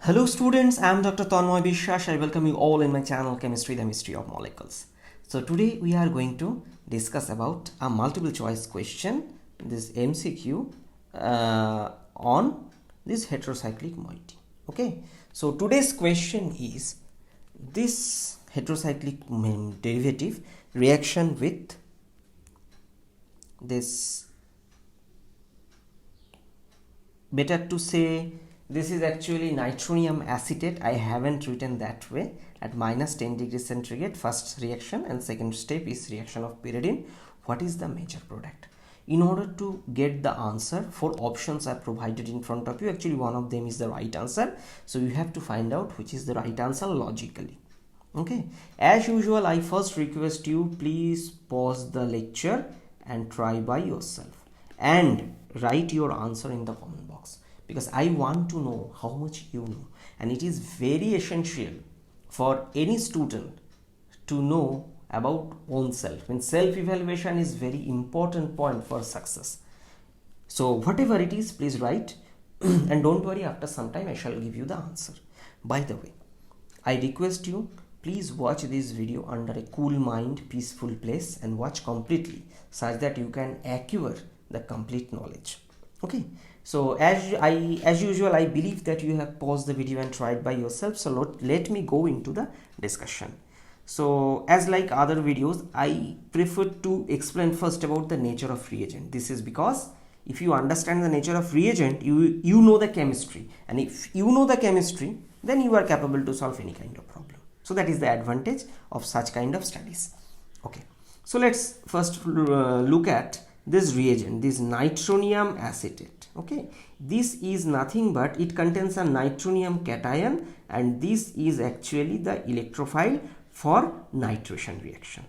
Hello students, I am Dr. Tanmoy Biswas. I welcome you all in my channel Chemistry, the Mystery of Molecules. So today we are going to discuss about a multiple choice question, this MCQ on this heterocyclic moiety. Okay, so today's question is this heterocyclic derivative reaction with this, better to say, this is actually nitronium acetate. I haven't written that way. At minus 10 degrees centigrade, first reaction, and second step is reaction of pyridine. What is the major product? In order to get the answer, 4 options are provided in front of you. Actually, one of them is the right answer. So you have to find out which is the right answer logically. Okay. As usual, I first request you, please pause the lecture and try by yourself and write your answer in the comment box, because I want to know how much you know, and it is very essential for any student to know about oneself. And self-evaluation is very important point for success. So whatever it is, please write and don't worry, after some time I shall give you the answer. By the way, I request you, please watch this video under a cool mind, peaceful place, and watch completely such that you can acquire the complete knowledge. Okay, so as usual, I believe that you have paused the video and tried by yourself. So let me go into the discussion. So as like other videos, I prefer to explain first about the nature of reagent. This is because if you understand the nature of reagent, you know the chemistry, and if you know the chemistry, then you are capable to solve any kind of problem. So that is the advantage of such kind of studies. Okay, so let's first look at this reagent, this nitronium acetate. Okay, this is nothing but it contains a nitronium cation, and this is actually the electrophile for nitration reaction.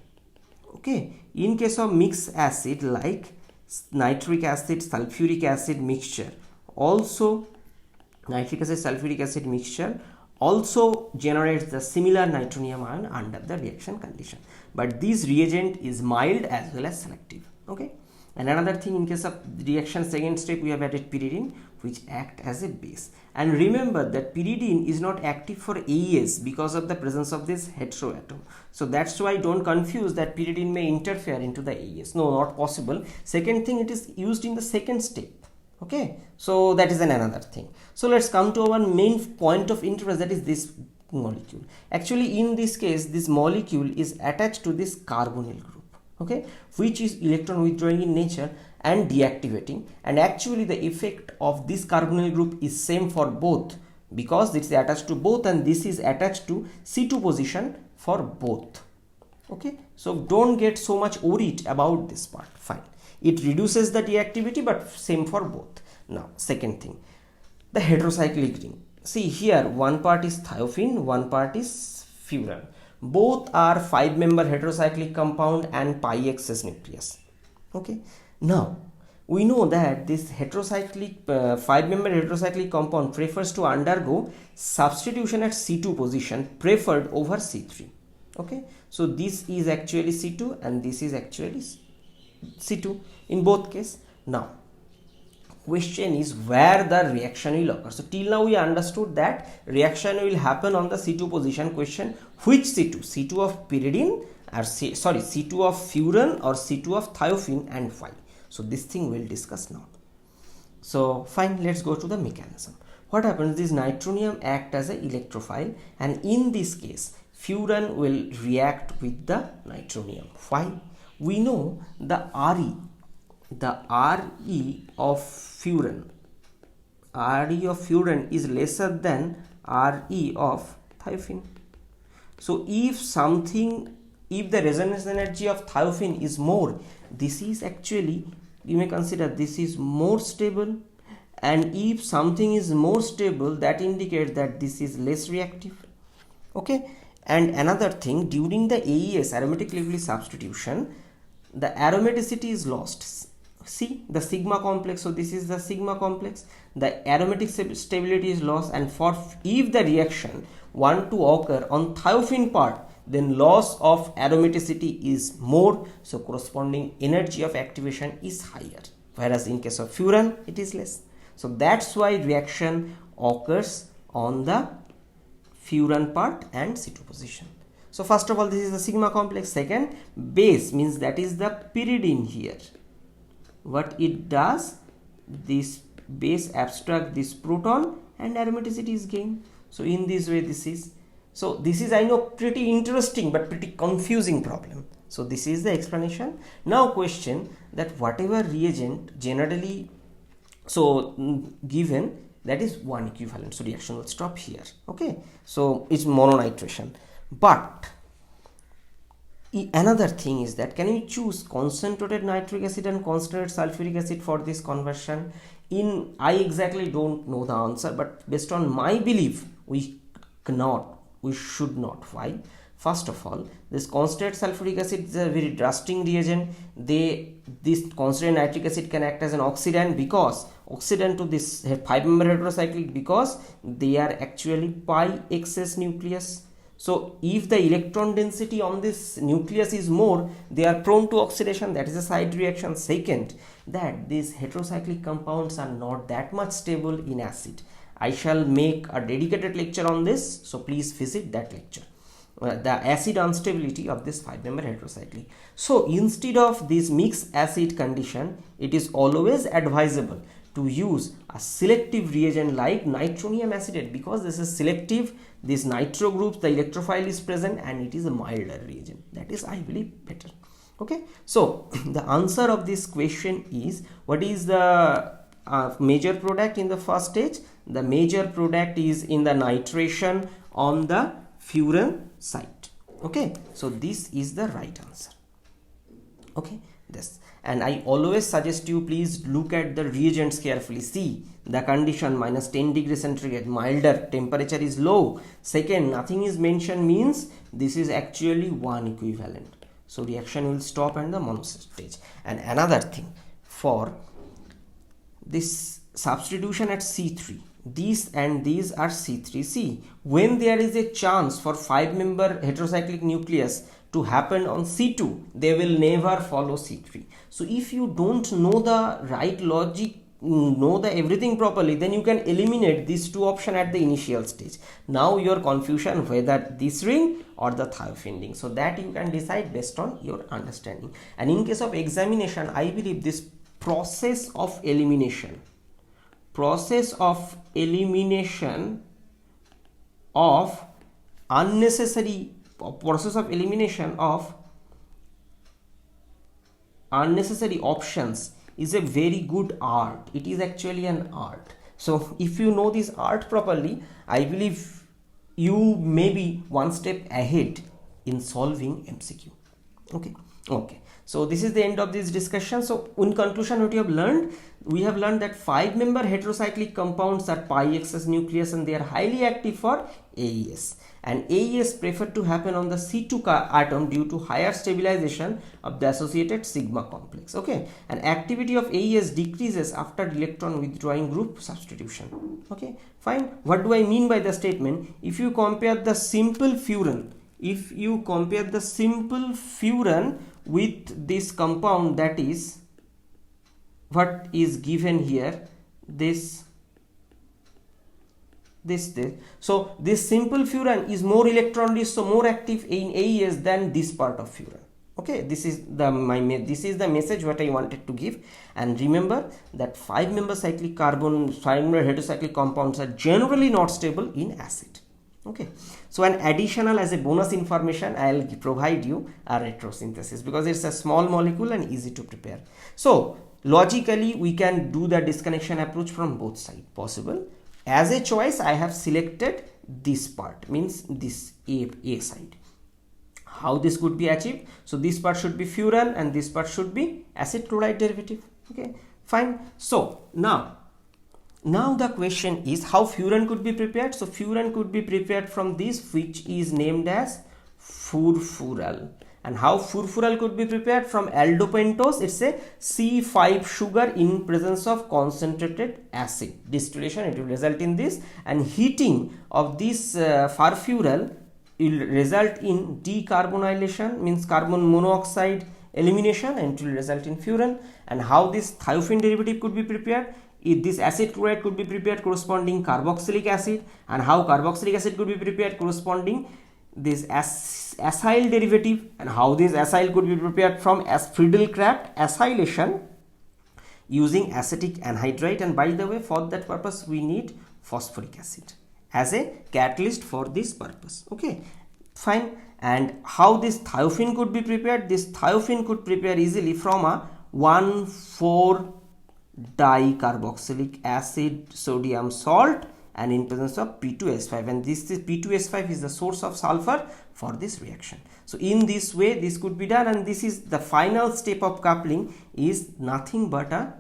Okay, in case of mixed acid like nitric acid sulfuric acid mixture, also nitric acid sulfuric acid mixture also generates the similar nitronium ion under the reaction condition, but this reagent is mild as well as selective. Okay, and another thing, in case of reaction second step, we have added pyridine, which act as a base. And remember that pyridine is not active for AES because of the presence of this heteroatom. So that's why don't confuse that pyridine may interfere into the AES. No, not possible. Second thing, it is used in the second step. Okay, so that is another thing. So let's come to our main point of interest, that is this molecule. Actually, in this case, this molecule is attached to this carbonyl group, okay, which is electron withdrawing in nature and deactivating, and actually the effect of this carbonyl group is same for both, because this is attached to both and this is attached to C2 position for both. Okay, so don't get so much worried about this part. Fine, it reduces the deactivity, but same for both. Now second thing, the heterocyclic ring. See here, one part is thiophene, one part is furan. Both are 5-member heterocyclic compound and pi XS nucleus. Okay, now we know that this heterocyclic 5-member heterocyclic compound prefers to undergo substitution at C2 position preferred over C3. Okay, so this is actually C2 and this is actually C2 in both cases. Now question is where the reaction will occur. So till now we understood that reaction will happen on the C2 position. Question, which C2? C2 of pyridine, or C2 of furan, or C2 of thiophene, and why? So this thing we'll discuss now. So fine, let's go to the mechanism. What happens? This nitronium act as a electrophile, and in this case furan will react with the nitronium. Why? We know the Re of furan is lesser than Re of thiophene. So if the resonance energy of thiophene is more, this is actually, you may consider this is more stable, and if something is more stable, that indicates that this is less reactive. Okay, and another thing, during the AES, aromatic level substitution, the aromaticity is lost. See the sigma complex, so this is the sigma complex, the aromatic stability is lost, and if the reaction want to occur on thiophene part, then loss of aromaticity is more, so corresponding energy of activation is higher, whereas in case of furan it is less. So that's why reaction occurs on the furan part and C2 position. So first of all, this is the sigma complex. Second, base means that is the pyridine here. What it does, this base abstract this proton and aromaticity is gained. So in this way this is. So this is, I know, pretty interesting but pretty confusing problem. So this is the explanation. Now question that whatever reagent generally given, that is one equivalent, so reaction will stop here. Okay, so it's mononitration. But another thing is that can you choose concentrated nitric acid and concentrated sulfuric acid for this conversion? I exactly don't know the answer, but based on my belief, we should not. Why? First of all, this concentrated sulfuric acid is a very drastic reagent. This concentrated nitric acid can act as an oxidant to this 5-member heterocyclic, because they are actually pi XS nucleus. So if the electron density on this nucleus is more, they are prone to oxidation. That is a side reaction. Second, that these heterocyclic compounds are not that much stable in acid. I shall make a dedicated lecture on this, so please visit that lecture. The acid instability of this 5-member heterocyclic. So instead of this mixed acid condition, it is always advisable to use a selective reagent like nitronium acetate, because this is selective. This nitro groups, the electrophile is present, and it is a milder reagent. That is, I believe, better. Okay, so the answer of this question is, what is the major product in the first stage? The major product is in the nitration on the furan site. Okay, so this is the right answer. Okay, this, and I always suggest you please look at the reagents carefully. See the condition -10 degrees centigrade, milder, temperature is low. Second, nothing is mentioned means this is actually one equivalent, so reaction will stop at the mono stage. And another thing, for this substitution at C3, these and these are C3C. When there is a chance for 5-member heterocyclic nucleus to happen on C2, they will never follow C3. So if you don't know the right logic, know the everything properly, then you can eliminate these two options at the initial stage. Now your confusion whether this ring or the thiophene ring, so that you can decide based on your understanding. And in case of examination, I believe this process of elimination of unnecessary options is a very good art. It is actually an art. So if you know this art properly, I believe you may be one step ahead in solving MCQ. Okay, so this is the end of this discussion. So in conclusion, what you have learned, we have learned that 5-member heterocyclic compounds are pi XS nucleus and they are highly active for AES, and AES preferred to happen on the C2 atom due to higher stabilization of the associated sigma complex. Okay, and activity of AES decreases after electron withdrawing group substitution. Okay, fine. What do I mean by the statement? If you compare the simple furan, with this compound, that is what is given here, this. So this simple furan is more electron rich, so more active in AES than this part of furan. Okay, this is the message what I wanted to give. And remember that 5-member cyclic carbon, 5-member heterocyclic compounds are generally not stable in acid. Okay, so an additional, as a bonus information, I'll provide you a retrosynthesis, because it's a small molecule and easy to prepare. So logically we can do the disconnection approach from both sides possible. As a choice, I have selected this part, means this A side. How this could be achieved? So this part should be furan and this part should be acid chloride derivative. Okay, fine. So now the question is how furan could be prepared. So furan could be prepared from this, which is named as furfural. And how furfural could be prepared? From aldopentose, it's a C5 sugar in presence of concentrated acid. Distillation, it will result in this, and heating of this furfural will result in decarbonylation, means carbon monoxide elimination, and it will result in furan. And how this thiophene derivative could be prepared? if this acid chloride could be prepared corresponding carboxylic acid, and how carboxylic acid could be prepared corresponding this acyl derivative, and how this acyl could be prepared from Friedel-Crafts acylation using acetic anhydride. And by the way, for that purpose we need phosphoric acid as a catalyst for this purpose. Okay, fine. And how this thiophene could be prepared? This thiophene could prepare easily from a 1,4-dicarboxylic acid sodium salt and in presence of P2S5, and this P2S5 is the source of sulfur for this reaction. So in this way this could be done, and this is the final step of coupling is nothing but a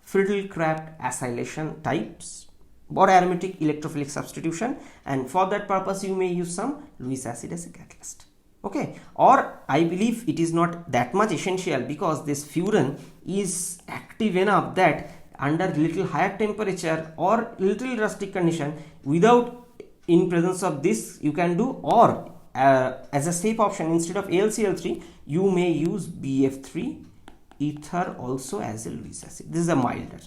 Friedel-Crafts acylation types or aromatic electrophilic substitution, and for that purpose you may use some Lewis acid as a catalyst. Okay, or I believe it is not that much essential because this furan is active enough that under little higher temperature or little rustic condition, without in presence of this you can do, or as a safe option instead of AlCl3 you may use BF3 ether also as a Lewis acid. This is a milder.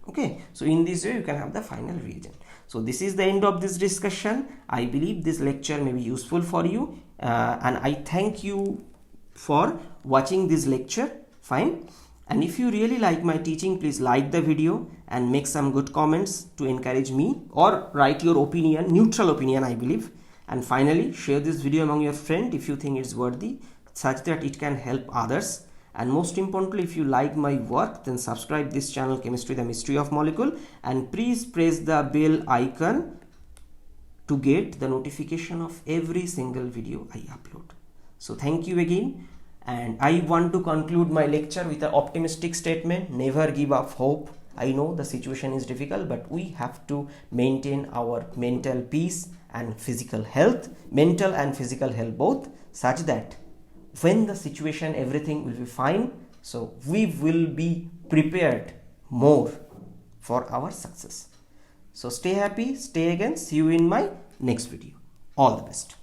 Okay, so in this way you can have the final reagent. So this is the end of this discussion. I believe this lecture may be useful for you, and I thank you for watching this lecture. Fine. And if you really like my teaching, please like the video and make some good comments to encourage me, or write your opinion, neutral opinion I believe. And finally, share this video among your friends if you think it's worthy, such that it can help others. And most importantly, if you like my work, then subscribe this channel Chemistry the Mystery of Molecule, and please press the bell icon to get the notification of every single video I upload. So thank you again, and I want to conclude my lecture with an optimistic statement: never give up hope. I know the situation is difficult, but we have to maintain our mental peace and physical health, mental and physical health both, such that when the situation everything will be fine, so we will be prepared more for our success. So stay happy, stay again, see you in my next video. All the best.